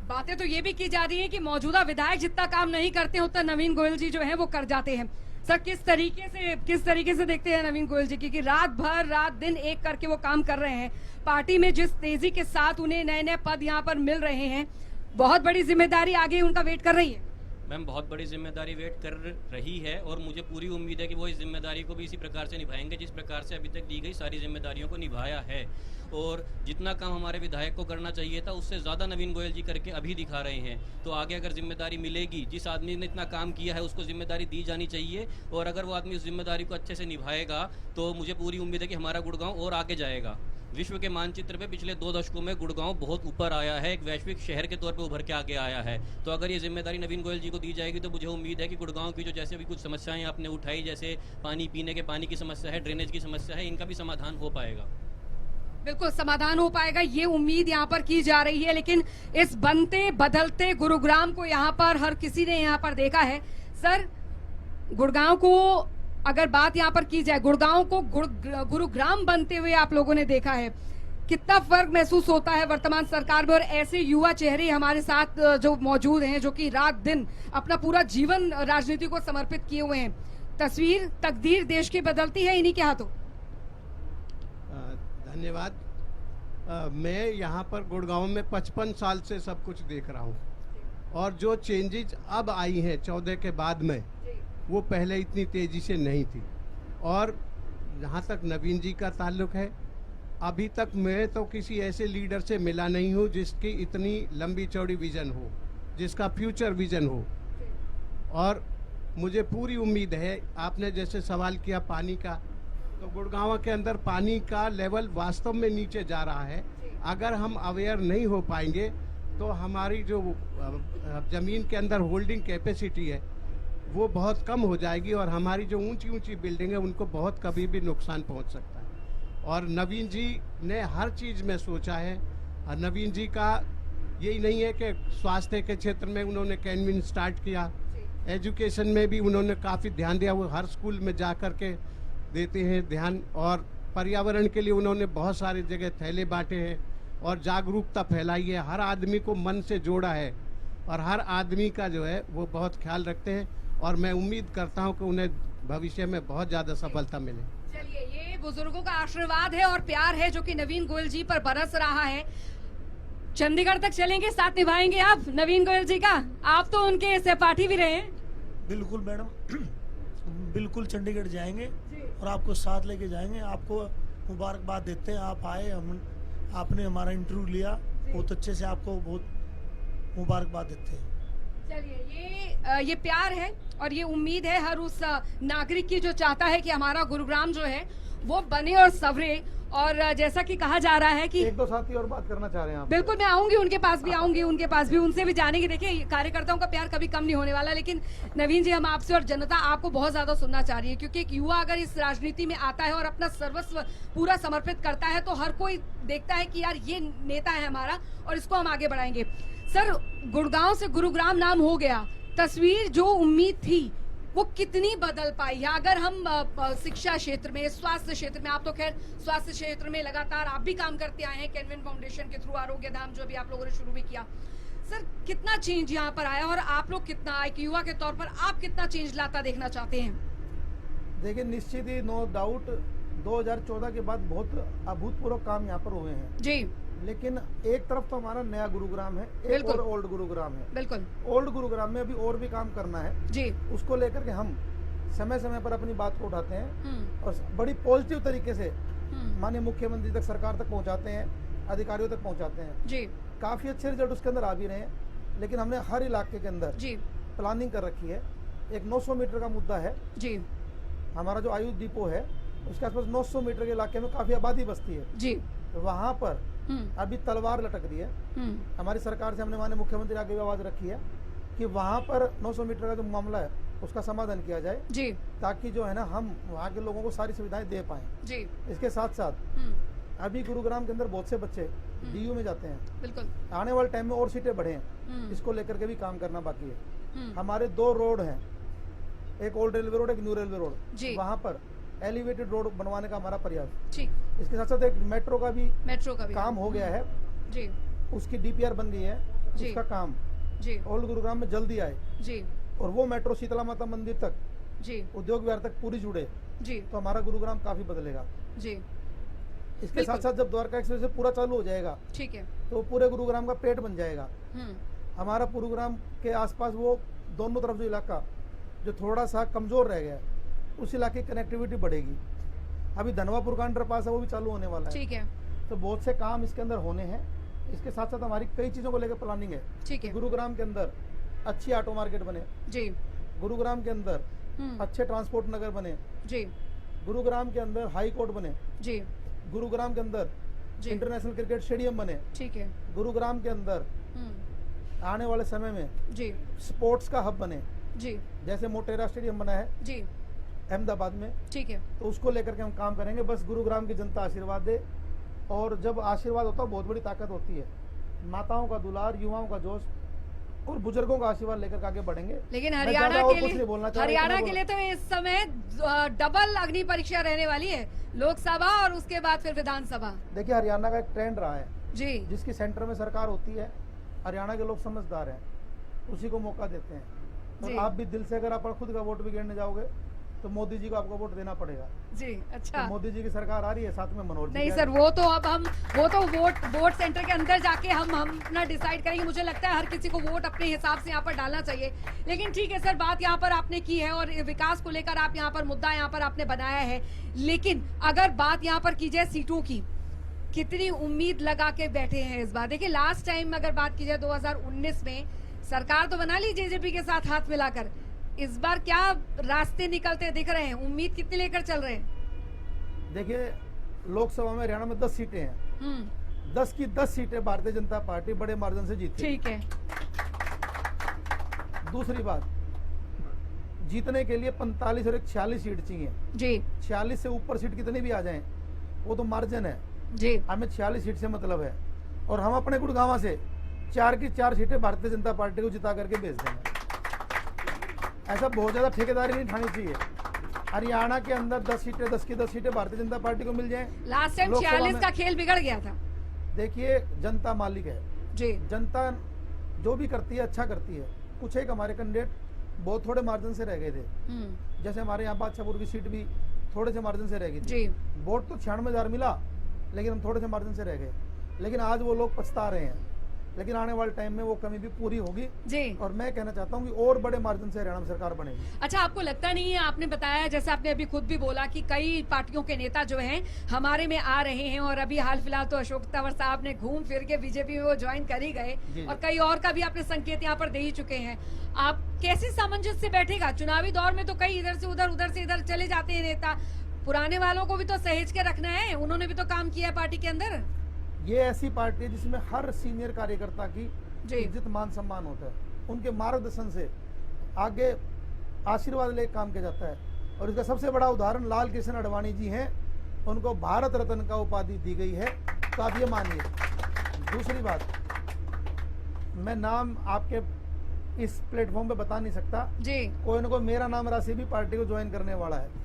बातें तो ये भी की जा रही है कि मौजूदा विधायक जितना काम नहीं करते उतना नवीन गोयल जी जो है वो कर जाते हैं। सर किस तरीके से देखते हैं नवीन गोयल जी की रात भर रात दिन एक करके वो काम कर रहे हैं, पार्टी में जिस तेजी के साथ उन्हें नए नए पद यहाँ पर मिल रहे हैं, बहुत बड़ी जिम्मेदारी आगे उनका वेट कर रही है? मैम बहुत बड़ी जिम्मेदारी वेट कर रही है और मुझे पूरी उम्मीद है कि वो इस जिम्मेदारी को भी इसी प्रकार से निभाएंगे जिस प्रकार से अभी तक दी गई सारी जिम्मेदारियों को निभाया है। और जितना काम हमारे विधायक को करना चाहिए था उससे ज़्यादा नवीन गोयल जी करके अभी दिखा रहे हैं। तो आगे अगर जिम्मेदारी मिलेगी, जिस आदमी ने इतना काम किया है उसको जिम्मेदारी दी जानी चाहिए और अगर वो आदमी उस जिम्मेदारी को अच्छे से निभाएगा तो मुझे पूरी उम्मीद है कि हमारा गुड़गांव और आगे जाएगा। विश्व के मानचित्र पे पिछले 2 दशकों में गुड़गांव बहुत ऊपर आया है, एक वैश्विक शहर के तौर पे उभर के आगे आया है। तो अगर ये जिम्मेदारी नवीन गोयल जी को दी जाएगी तो मुझे उम्मीद है कि गुड़गांव की जो जैसे भी कुछ समस्याएं आपने उठाई, जैसे पानी पीने के पानी की समस्या है, ड्रेनेज की समस्या है, इनका भी समाधान हो पाएगा। बिल्कुल समाधान हो पाएगा, ये उम्मीद यहाँ पर की जा रही है। लेकिन इस बनते बदलते गुरुग्राम को यहाँ पर हर किसी ने यहाँ पर देखा है। सर गुड़गांव को अगर बात यहाँ पर की जाए, गुड़गांव को गुरुग्राम बनते हुए आप लोगों ने देखा है, कितना फर्क महसूस होता है वर्तमान सरकार में और ऐसे युवा चेहरे हमारे साथ जो मौजूद हैं जो कि रात दिन अपना पूरा जीवन राजनीति को समर्पित किए हुए हैं। तस्वीर तकदीर देश की बदलती है इन्हीं के हाथों। धन्यवाद। मैं यहाँ पर गुड़गांव में 55 साल से सब कुछ देख रहा हूँ और जो चेंजेज अब आई हैं 14 के बाद में, वो पहले इतनी तेजी से नहीं थी। और जहाँ तक नवीन जी का ताल्लुक है, अभी तक मैं तो किसी ऐसे लीडर से मिला नहीं हूँ जिसकी इतनी लंबी चौड़ी विजन हो, जिसका फ्यूचर विजन हो। और मुझे पूरी उम्मीद है, आपने जैसे सवाल किया पानी का, तो गुड़गांव के अंदर पानी का लेवल वास्तव में नीचे जा रहा है। अगर हम अवेयर नहीं हो पाएंगे तो हमारी जो ज़मीन के अंदर होल्डिंग कैपेसिटी है वो बहुत कम हो जाएगी और हमारी जो ऊंची ऊंची बिल्डिंग है उनको बहुत कभी भी नुकसान पहुंच सकता है। और नवीन जी ने हर चीज़ में सोचा है। और नवीन जी का यही नहीं है कि स्वास्थ्य के क्षेत्र में उन्होंने कैनविन स्टार्ट किया, एजुकेशन में भी उन्होंने काफ़ी ध्यान दिया, वो हर स्कूल में जा कर के देते हैं ध्यान। और पर्यावरण के लिए उन्होंने बहुत सारी जगह थैले बांटे हैं और जागरूकता फैलाई है, हर आदमी को मन से जोड़ा है और हर आदमी का जो है वो बहुत ख्याल रखते हैं। और मैं उम्मीद करता हूं कि उन्हें भविष्य में बहुत ज़्यादा सफलता मिले। चलिए, ये बुजुर्गों का आशीर्वाद है और प्यार है जो कि नवीन गोयल जी पर बरस रहा है। चंडीगढ़ तक चलेंगे, साथ निभाएंगे आप नवीन गोयल जी का? आप तो उनके सहपाठी भी रहे हैं। बिल्कुल मैडम, बिल्कुल चंडीगढ़ जाएंगे और आपको साथ लेके जाएंगे। आपको मुबारकबाद देते हैं, आप आए, आपने हमारा इंटरव्यू लिया, बहुत अच्छे से आपको बहुत मुबारकबाद देते हैं। चलिए, ये प्यार है और ये उम्मीद है हर उस नागरिक की जो चाहता है कि हमारा गुरुग्राम जो है वो बने और सवरे। और जैसा कि कहा जा रहा है कि एक दो साथी और बात करना चाह रहे हैं आप। बिल्कुल, मैं आऊंगी, उनके पास भी आऊंगी, उनके पास भी, उनसे भी जानेंगे। देखिए, कार्यकर्ताओं का प्यार कभी कम नहीं होने वाला। लेकिन नवीन जी, हम आपसे और जनता आपको बहुत ज्यादा सुनना चाह रही है, क्योंकि एक युवा अगर इस राजनीति में आता है और अपना सर्वस्व पूरा समर्पित करता है तो हर कोई देखता है कि यार ये नेता है हमारा और इसको हम आगे बढ़ाएंगे। सर, गुड़गांव से गुरुग्राम नाम हो गया, तस्वीर जो उम्मीद थी वो कितनी बदल पाई है? अगर हम शिक्षा क्षेत्र में, स्वास्थ्य क्षेत्र में, आप तो खैर स्वास्थ्य क्षेत्र में लगातार आप भी काम करते आए हैं, केनविन फाउंडेशन के थ्रू, आरोग्य धाम जो अभी आप लोगों ने शुरू भी किया। सर, कितना चेंज यहाँ पर आया और आप लोग कितना, एक युवा के तौर पर आप कितना चेंज लाता देखना चाहते हैं? देखिए, निश्चित ही नो डाउट 2014 के बाद बहुत अभूतपूर्व काम यहाँ पर हुए हैं जी। लेकिन एक तरफ तो हमारा नया गुरुग्राम है, एक और ओल्ड गुरुग्राम है। बिल्कुल, ओल्ड गुरुग्राम में अभी और भी काम करना है जी। उसको लेकर के हम समय समय पर अपनी बात को उठाते हैं और बड़ी पॉजिटिव तरीके से माननीय मुख्यमंत्री तक, सरकार तक पहुंचाते हैं, अधिकारियों तक पहुंचाते हैं जी। काफी अच्छे रिजल्ट उसके अंदर आ भी रहे हैं। लेकिन हमने हर इलाके के अंदर जी प्लानिंग कर रखी है। एक 900 मीटर का मुद्दा है जी। हमारा जो आयुष डिपो है उसके आसपास 900 मीटर के इलाके में काफी आबादी बसती है जी। वहाँ पर अभी तलवार लटक रही है। हमारी सरकार से हमने माननीय मुख्यमंत्री आगे आवाज रखी है कि वहाँ पर 900 मीटर का जो मामला है उसका समाधान किया जाए जी, ताकि जो है ना हम वहाँ के लोगों को सारी सुविधाएं दे पाएं जी। इसके साथ साथ अभी गुरुग्राम के अंदर बहुत से बच्चे डीयू में जाते हैं। बिल्कुल, आने वाले टाइम में और सीटें बढ़े हैं, इसको लेकर के भी काम करना बाकी है। हमारे 2 रोड हैं, एक ओल्ड रेलवे रोड, एक न्यू रेलवे रोड, वहाँ पर एलिवेटेड रोड बनवाने का हमारा प्रयास ठीक। इसके साथ साथ एक मेट्रो का भी काम हो गया है जी। उसकी डीपीआर बन गई है जी। उसका काम जी ओल्ड गुरुग्राम में जल्दी आए जी। और वो मेट्रो शीतला माता मंदिर तक जी, उद्योग विहार तक पूरी जुड़े जी, तो हमारा गुरुग्राम काफी बदलेगा जी। इसके साथ साथ जब द्वारका एक्सप्रेस पूरा चालू हो जाएगा ठीक है, तो पूरे गुरुग्राम का पेट बन जाएगा। हमारा गुरुग्राम के आसपास वो दोनों तरफ जो इलाका जो थोड़ा सा कमजोर रह गया है उस इलाके की कनेक्टिविटी बढ़ेगी। अभी धनवापुर का अंडरपास है वो भी चालू होने वाला है ठीक है। तो बहुत से काम इसके अंदर होने हैं। इसके साथ साथ हमारी कई चीजों को लेकर प्लानिंग है ठीक है। गुरुग्राम के अंदर अच्छी ऑटो मार्केट बने जी। गुरुग्राम के अंदर अच्छे ट्रांसपोर्ट नगर बने जी। गुरुग्राम के अंदर हाई कोर्ट बने जी। गुरुग्राम के अंदर इंटरनेशनल क्रिकेट स्टेडियम बने ठीक है। गुरुग्राम के अंदर आने वाले समय में जी स्पोर्ट्स का हब बने जी। जैसे मोटेरा स्टेडियम बना है जी अहमदाबाद में ठीक है, तो उसको लेकर के हम काम करेंगे। बस गुरुग्राम की जनता आशीर्वाद दे, और जब आशीर्वाद होता है बहुत बड़ी ताकत होती है। माताओं का दुलार, युवाओं का जोश और बुजुर्गों का आशीर्वाद लेकर आगे बढ़ेंगे। लेकिन हरियाणा के लिए तो इस समय डबल अग्नि परीक्षा रहने वाली है, लोकसभा और उसके बाद फिर विधानसभा। देखिए, हरियाणा का एक ट्रेंड रहा है जी, जिसकी सेंटर में सरकार होती है, हरियाणा के लोग समझदार हैं, उसी को मौका देते हैं। और आप भी दिल से अगर आप खुद का वोट भी गिरने जाओगे तो मोदी जी को आपको वोट देना पड़ेगा जी। अच्छा, तो मोदी जी की सरकार आ रही है, साथ में मनोहर जी। नहीं सर, वो तो अब हम वोट सेंटर के अंदर जाके हम अपना डिसाइड करेंगे। मुझे लगता है हर किसी को वोट अपने हिसाब से यहाँ पर डालना चाहिए। लेकिन ठीक है सर, बात यहाँ पर आपने की है और विकास को लेकर आप यहाँ पर मुद्दा यहाँ पर आपने बनाया है। लेकिन अगर बात यहाँ पर की जाए सीटों की, कितनी उम्मीद लगा के बैठे हैं इस बार? देखिए, लास्ट टाइम अगर बात की जाए 2019 में सरकार तो बना ली जेजेपी के साथ हाथ मिलाकर, इस बार क्या रास्ते निकलते दिख रहे हैं? उम्मीद कितनी लेकर चल रहे हैं? देखिए, लोकसभा में हरियाणा में 10 सीटें हैं, 10 की 10 सीटें भारतीय जनता पार्टी बड़े मार्जिन से जीती ठीक है। दूसरी बात, जीतने के लिए 45 और एक 46 सीट चाहिए जी। 46 से ऊपर सीट कितनी भी आ जाएं वो तो मार्जिन है जी। हमें 46 सीट से मतलब है, और हम अपने गुड़गांव से 4 की 4 सीटें भारतीय जनता पार्टी को जिता करके भेज देंगे। ऐसा बहुत ज्यादा ठेकेदारी नहीं उठानी चाहिए। हरियाणा के अंदर 10 सीटें 10 की 10 सीटें भारतीय जनता पार्टी को मिल जाएं। लास्ट टाइम 46 का खेल बिगड़ गया था। देखिए, जनता मालिक है जी, जनता जो भी करती है अच्छा करती है। कुछ एक हमारे कैंडिडेट बहुत थोड़े मार्जिन से रह गए थे, जैसे हमारे यहाँ बादशाहपुर की सीट भी थोड़े से मार्जिन से रह गई थी। वोट तो 96,000 मिला, लेकिन हम थोड़े से मार्जिन से रह गए। लेकिन आज वो लोग पछता रहे हैं, लेकिन आने वाले टाइम में वो कमी भी पूरी होगी जी। और मैं कहना चाहता हूँ कि और बड़े मार्जिन से हरियाणा में सरकार बनेगी। अच्छा, आपको लगता नहीं है, आपने बताया जैसे आपने अभी खुद भी बोला कि कई पार्टियों के नेता जो हैं हमारे में आ रहे हैं, और अभी हाल फिलहाल तो अशोक तंवर साहब ने घूम फिर के बीजेपी में वो ज्वाइन कर ही गए, और कई और का भी आपने संकेत यहाँ पर दे ही चुके हैं। आप कैसे सामंजस्य से बैठेगा? चुनावी दौर में तो कई इधर से उधर चले जाते हैं नेता, पुराने वालों को भी तो सहेज के रखना है, उन्होंने भी तो काम किया है पार्टी के अंदर। ये ऐसी पार्टी है जिसमें हर सीनियर कार्यकर्ता की इज्जत मान सम्मान होता है, उनके मार्गदर्शन से आगे आशीर्वाद लेकर काम किया जाता है। और इसका सबसे बड़ा उदाहरण लाल कृष्ण आडवाणी जी हैं, उनको भारत रत्न का उपाधि दी गई है, तो आप ये मानिए। दूसरी बात, मैं नाम आपके इस प्लेटफॉर्म पे बता नहीं सकता जी, कोई ना कोई मेरा नाम राशि भी पार्टी को ज्वाइन करने वाला है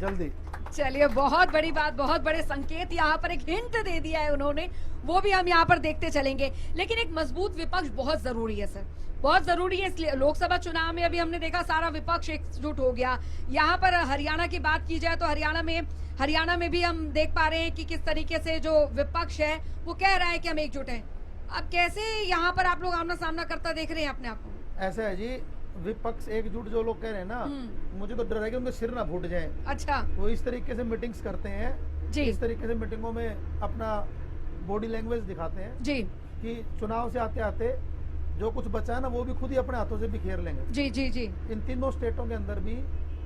जल्दी। चलिए, बहुत बड़ी बात, बहुत बड़े संकेत यहाँ पर एक हिंट दे दिया है उन्होंने, वो भी हम यहाँ पर देखते चलेंगे। लेकिन एक मजबूत विपक्ष बहुत जरूरी है सर, बहुत जरूरी है। इसलिए लोकसभा चुनाव में अभी हमने देखा सारा विपक्ष एकजुट हो गया। यहाँ पर हरियाणा की बात की जाए तो हरियाणा में भी हम देख पा रहे हैं कि किस तरीके से जो विपक्ष है वो कह रहा है कि हम एकजुट हैं। अब कैसे यहाँ पर आप लोग आमना सामना करता देख रहे हैं अपने आप को? ऐसा है जी, विपक्ष एकजुट जो लोग कह रहे हैं ना, मुझे तो डर है कि उनके सिर ना फूट जाएं। अच्छा, वो इस तरीके से मीटिंग्स करते हैं जी, इस तरीके से मीटिंगों में अपना बॉडी लैंग्वेज दिखाते हैं जी, कि चुनाव से आते आते जो कुछ बचा है ना वो भी खुद ही अपने हाथों से बिखेर लेंगे। जी जी जी। इन तीनों स्टेटों के अंदर भी,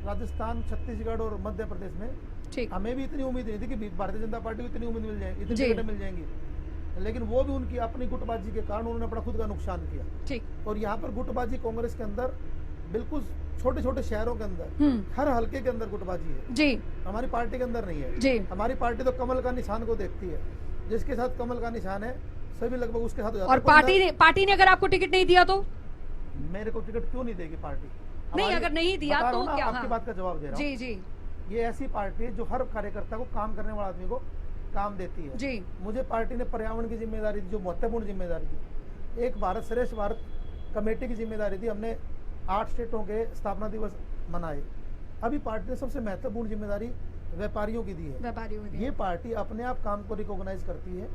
राजस्थान, छत्तीसगढ़ और मध्य प्रदेश में, हमें भी इतनी उम्मीद नहीं थी कि भारतीय जनता पार्टी को इतनी उम्मीद मिल जाएगी, इतनी टिकटें मिल जाएंगी, लेकिन वो भी उनकी अपनी गुटबाजी के कारण उन्होंने अपना खुद का नुकसान किया। ठीक। और यहाँ पर गुटबाजी कांग्रेस के अंदर बिल्कुल छोटे छोटे शहरों के अंदर, हर हल्के के अंदर गुटबाजी है जी, हमारी पार्टी के अंदर नहीं है जी। हमारी पार्टी तो कमल का निशान को देखती है, जिसके साथ कमल का निशान है सभी लगभग उसके साथ हो जाता है। और पार्टी ने अगर आपको टिकट नहीं दिया तो? मेरे को टिकट क्यों नहीं देगी पार्टी? नहीं, अगर नहीं दिया तो क्या? आपकी बात का जवाब दे रहा हूँ जी जी। ये ऐसी पार्टी है जो हर कार्यकर्ता को, काम करने वाले आदमी को काम देती है जी। मुझे पार्टी ने पर्यावरण की जिम्मेदारी दी, जो महत्वपूर्ण जिम्मेदारी थी। एक भारत श्रेष्ठ भारत कमेटी की जिम्मेदारी थी, हमने 8 स्टेटों के स्थापना दिवस मनाए। अभी पार्टी ने सबसे महत्वपूर्ण जिम्मेदारी व्यापारियों की दी है। ये पार्टी अपने आप काम को रिकॉग्नाइज करती है,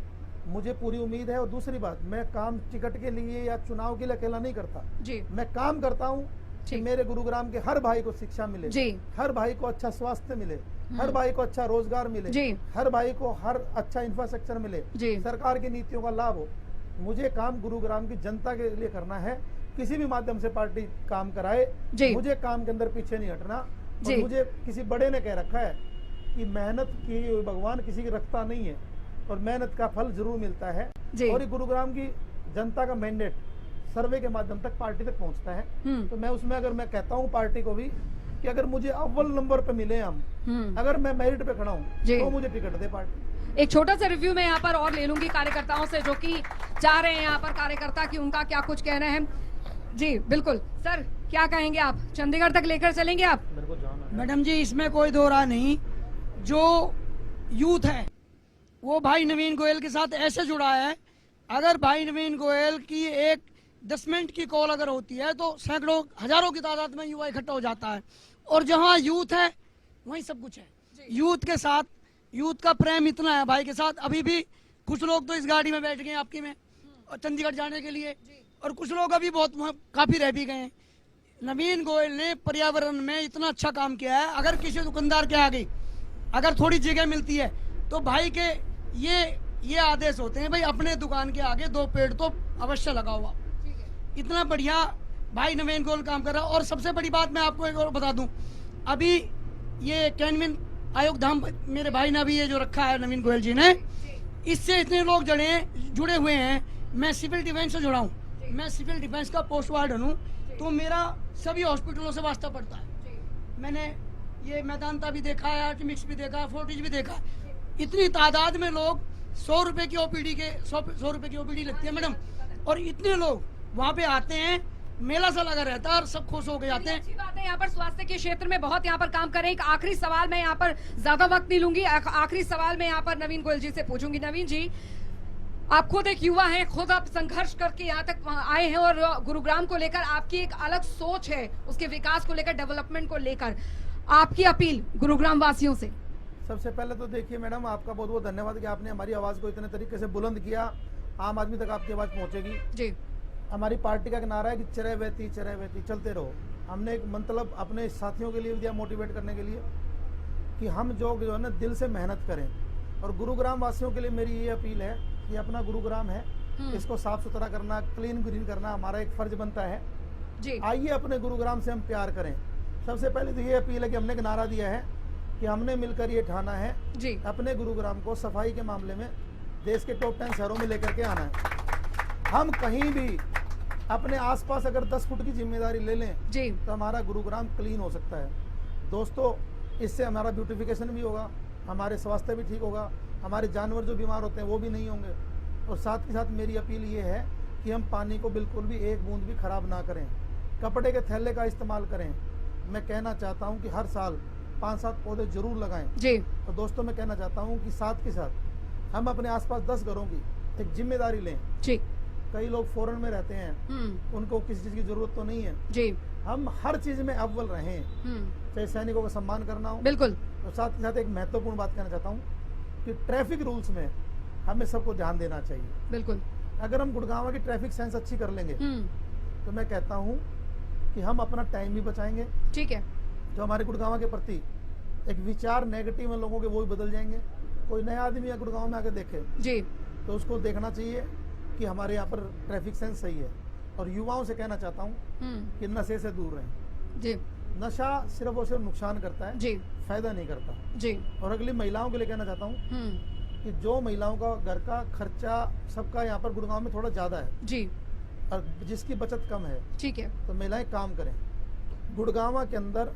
मुझे पूरी उम्मीद है। और दूसरी बात, मैं काम टिकट के लिए या चुनाव के लिए अकेला नहीं करता जी। मैं काम करता हूँ कि मेरे गुरुग्राम के हर भाई को शिक्षा मिले जी, हर भाई को अच्छा स्वास्थ्य मिले, हर भाई को अच्छा रोजगार मिले जी, हर भाई को हर अच्छा इंफ्रास्ट्रक्चर मिले जी, सरकार की नीतियों का लाभ हो। मुझे काम गुरुग्राम की जनता के लिए करना है, किसी भी माध्यम से पार्टी काम कराए, मुझे काम के अंदर पीछे नहीं हटना। और मुझे किसी बड़े ने कह रखा है कि मेहनत की भगवान किसी की रखता नहीं है, और मेहनत का फल जरूर मिलता है। और ये गुरुग्राम की जनता का मैंडेट सर्वे के माध्यम तक पार्टी तक पहुंचता है। तो मैं उसमें अगर मैं कहता हूँ पार्टी को भी कि अगर मुझे अव्वल नंबर पे मिले हम, अगर मैं मेरिट पे खड़ा हूँ तो मुझे टिकट दे पार्टी। एक छोटा सा रिव्यू मैं यहाँ पर और ले लूंगी कार्यकर्ताओं से, जो कि चाह रहे हैं यहाँ पर कार्यकर्ता कि उनका क्या कुछ कहना है जी। बिल्कुल सर, क्या कहेंगे आप? चंडीगढ़ तक लेकर चलेंगे आप? मैडम जी, इसमें कोई दो राय नहीं। जो यूथ है वो भाई नवीन गोयल के साथ ऐसे जुड़ा है, अगर भाई नवीन गोयल की एक 10 मिनट की कॉल अगर होती है तो सैकड़ों हजारों की तादाद में युवा इकट्ठा हो जाता है। और जहाँ यूथ है वहीं सब कुछ है। यूथ के साथ, यूथ का प्रेम इतना है भाई के साथ। अभी भी कुछ लोग तो इस गाड़ी में बैठ गए आपकी में और चंडीगढ़ जाने के लिए, और कुछ लोग अभी बहुत काफी रह भी गए हैं। नवीन गोयल ने पर्यावरण में इतना अच्छा काम किया है। अगर किसी दुकानदार के आगे अगर थोड़ी जगह मिलती है तो भाई के ये आदेश होते हैं, भाई अपने दुकान के आगे 2 पेड़ तो अवश्य लगा हुआ। इतना बढ़िया भाई नवीन गोयल काम कर रहा है। और सबसे बड़ी बात मैं आपको एक और बता दूं, अभी ये कैनविन आयोग धाम मेरे भाई ने अभी ये जो रखा है नवीन गोयल जी ने, इससे इतने लोग जुड़े हुए हैं। मैं सिविल डिफेंस से जुड़ा हूँ, मैं सिविल डिफेंस का पोस्ट वार्डन हूँ, तो मेरा सभी हॉस्पिटलों से वास्ता पड़ता है। मैंने ये मैदानता भी देखा है, आर्टिमिक्स भी देखा, फोर्टिज भी देखा। इतनी तादाद में लोग 100 रुपए की ओपीडी के 100 रुपए की ओपीडी लगती है मैडम, और इतने लोग वहाँ पे आते हैं मेला सा लगा रहता है और सब खुश होके जाते हैं। अच्छी बात है, यहाँ पर स्वास्थ्य के क्षेत्र में बहुत यहाँ पर काम करें। एक आखिरी सवाल मैं यहाँ पर ज्यादा वक्त नहीं लूंगी, आखिरी सवाल मैं यहाँ पर नवीन गोयल जी से पूछूंगी। नवीन जी, आप खुद एक युवा हैं, खुद आप संघर्ष करके यहाँ तक आए हैं और गुरुग्राम को लेकर आपकी एक अलग सोच है, उसके विकास को लेकर, डेवलपमेंट को लेकर। आपकी अपील गुरुग्राम वासियों से। सबसे पहले तो देखिए मैडम, आपका बहुत बहुत धन्यवाद कि आपने हमारी आवाज़ को इतने तरीके से बुलंद किया, आम आदमी तक आपकी आवाज़ पहुंचेगी जी। हमारी पार्टी का एक नारा है कि चरह बहती चलते रहो। हमने एक मतलब अपने साथियों के लिए भी दिया, मोटिवेट करने के लिए, कि हम जो है ना दिल से मेहनत करें। और गुरुग्राम वासियों के लिए मेरी ये अपील है कि अपना गुरुग्राम है, इसको साफ सुथरा करना, क्लीन ग्रीन करना हमारा एक फर्ज बनता है जी। आइए अपने गुरुग्राम से हम प्यार करें। सबसे पहले तो ये अपील है कि हमने एक नारा दिया है कि हमने मिलकर ये ठाना है जी, अपने गुरुग्राम को सफाई के मामले में देश के टॉप 10 शहरों में लेकर के आना है। हम कहीं भी अपने आसपास अगर 10 फुट की जिम्मेदारी ले लें जी, तो हमारा गुरुग्राम क्लीन हो सकता है। दोस्तों, इससे हमारा ब्यूटिफिकेशन भी होगा, हमारे स्वास्थ्य भी ठीक होगा, हमारे जानवर जो बीमार होते हैं वो भी नहीं होंगे। और साथ ही साथ मेरी अपील ये है कि हम पानी को बिल्कुल भी एक बूंद भी खराब ना करें, कपड़े के थैले का इस्तेमाल करें। मैं कहना चाहता हूं कि हर साल 5-7 पौधे जरूर लगाएं जी। और दोस्तों, मैं कहना चाहता हूं कि साथ के साथ हम अपने आसपास 10 घरों की एक जिम्मेदारी लें जी। कई लोग फॉरेन में रहते हैं, उनको किसी चीज की जरूरत तो नहीं है जी। हम हर चीज में अव्वल रहें, चाहे सैनिकों का सम्मान करना हो बिल्कुल। और साथ ही साथ एक महत्वपूर्ण बात कहना चाहता हूँ कि ट्रैफिक रूल्स में हमें सबको ध्यान देना चाहिए बिल्कुल। अगर हम गुड़गांव की ट्रैफिक सेंस अच्छी कर लेंगे तो मैं कहता हूँ कि हम अपना टाइम भी बचाएंगे। ठीक है। जो हमारे गुड़गांव के प्रति एक विचार नेगेटिव है लोगों के, वो भी बदल जाएंगे। कोई नया आदमी गुड़गांव में आके देखे जी, तो उसको देखना चाहिए कि हमारे यहाँ पर ट्रैफिक सेंस सही है। और युवाओं से कहना चाहता हूँ कि नशे से दूर रहें जी। नशा सिर्फ और सिर्फ नुकसान करता है जी, फायदा नहीं करता जी। और अगली महिलाओं के लिए कहना चाहता हूँ कि जो महिलाओं का घर का खर्चा सबका यहाँ पर गुड़गांव में थोड़ा ज्यादा है जी, और जिसकी बचत कम है, ठीक है, तो महिलाएं काम करें। गुड़गांव के अंदर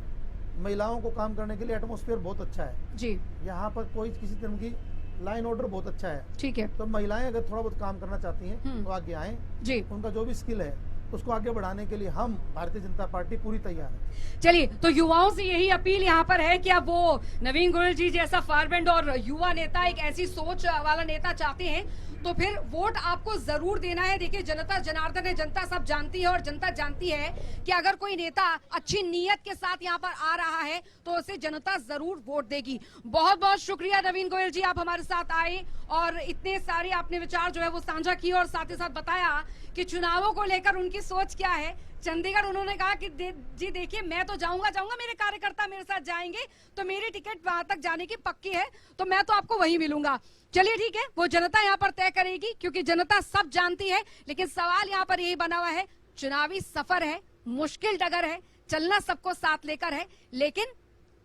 महिलाओं को काम करने के लिए एटमॉस्फेयर बहुत अच्छा है जी। यहाँ पर कोई किसी तरह की लाइन ऑर्डर बहुत अच्छा है, ठीक है। तो महिलाएं अगर थोड़ा बहुत काम करना चाहती हैं तो आगे आएं जी। उनका जो भी स्किल है उसको आगे बढ़ाने के लिए हम भारतीय जनता पार्टी पूरी तैयार है। चलिए, तो युवाओं से यही अपील यहाँ पर है कि अब वो नवीन गोयल जी जैसा फारबैंड और युवा नेता, एक ऐसी सोच वाला नेता चाहते हैं तो फिर वोट आपको जरूर देना है। देखिए, जनता जनार्दन है, जनता सब जानती है और जनता जानती है कि अगर कोई नेता अच्छी नीयत के साथ यहाँ पर आ रहा है तो उसे जनता जरूर वोट देगी। बहुत बहुत शुक्रिया नवीन गोयल जी, आप हमारे साथ आए और इतने सारे आपने विचार जो है वो साझा किए और साथ ही साथ बताया कि चुनावों को लेकर उनकी सोच क्या है। चंडीगढ़ उन्होंने कहा कि जी देखिए, मैं तो जाऊंगा, मेरे कार्यकर्ता मेरे साथ जाएंगे तो मेरी टिकट वहां तक जाने की पक्की है, तो मैं तो आपको वहीं मिलूंगा। चलिए ठीक है, वो जनता यहाँ पर तय करेगी क्योंकि जनता सब जानती है। लेकिन सवाल यहाँ पर यही बना हुआ है, चुनावी सफर है, मुश्किल डगर है, चलना सबको साथ लेकर है, लेकिन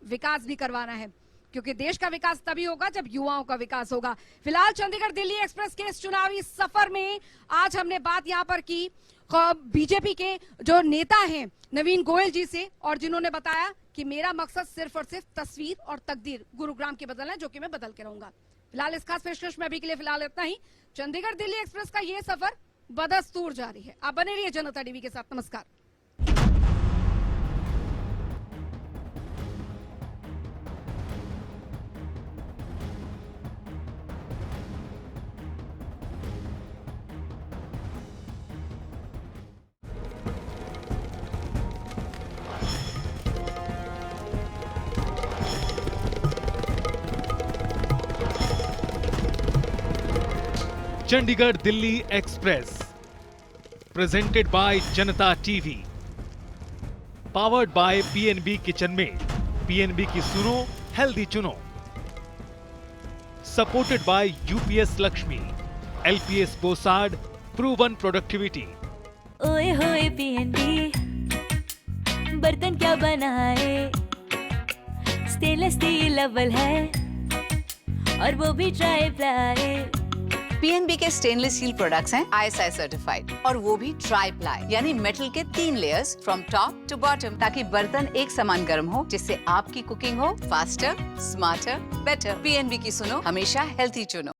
विकास भी करवाना है क्योंकि देश का विकास तभी होगा जब युवाओं का विकास होगा। फिलहाल चंडीगढ़ दिल्ली एक्सप्रेस के इस चुनावी सफर में आज हमने बात यहाँ पर की बीजेपी के जो नेता हैं नवीन गोयल जी से, और जिन्होंने बताया कि मेरा मकसद सिर्फ और सिर्फ तस्वीर और तकदीर गुरुग्राम की बदलना है, जो कि मैं बदल के रहूंगा। फिलहाल इस खास पेशकश में अभी के लिए फिलहाल इतना ही। चंडीगढ़ दिल्ली एक्सप्रेस का ये सफर बदस्तूर जारी है। आप बने रहिए जनता टीवी के साथ। नमस्कार। Chandigarh Delhi express presented by Janta TV, powered by PNB kitchen में, पीएनबी की सुनो हेल्दी चुनो, supported by UPS Lakshmi, LPS Bossard, proven productivity. ओए होए पीएनबी, बर्तन क्या बनाए, स्टेनलेस स्टील अव्वल है और वो भी ट्राई प्लाई। पीएनबी के स्टेनलेस स्टील प्रोडक्ट्स हैं ISI सर्टिफाइड, और वो भी ट्राई प्लाई यानी मेटल के 3 layers from top to bottom, ताकि बर्तन एक समान गर्म हो, जिससे आपकी कुकिंग हो फास्टर, स्मार्टर, बेटर। पीएनबी की सुनो, हमेशा हेल्थी चुनो।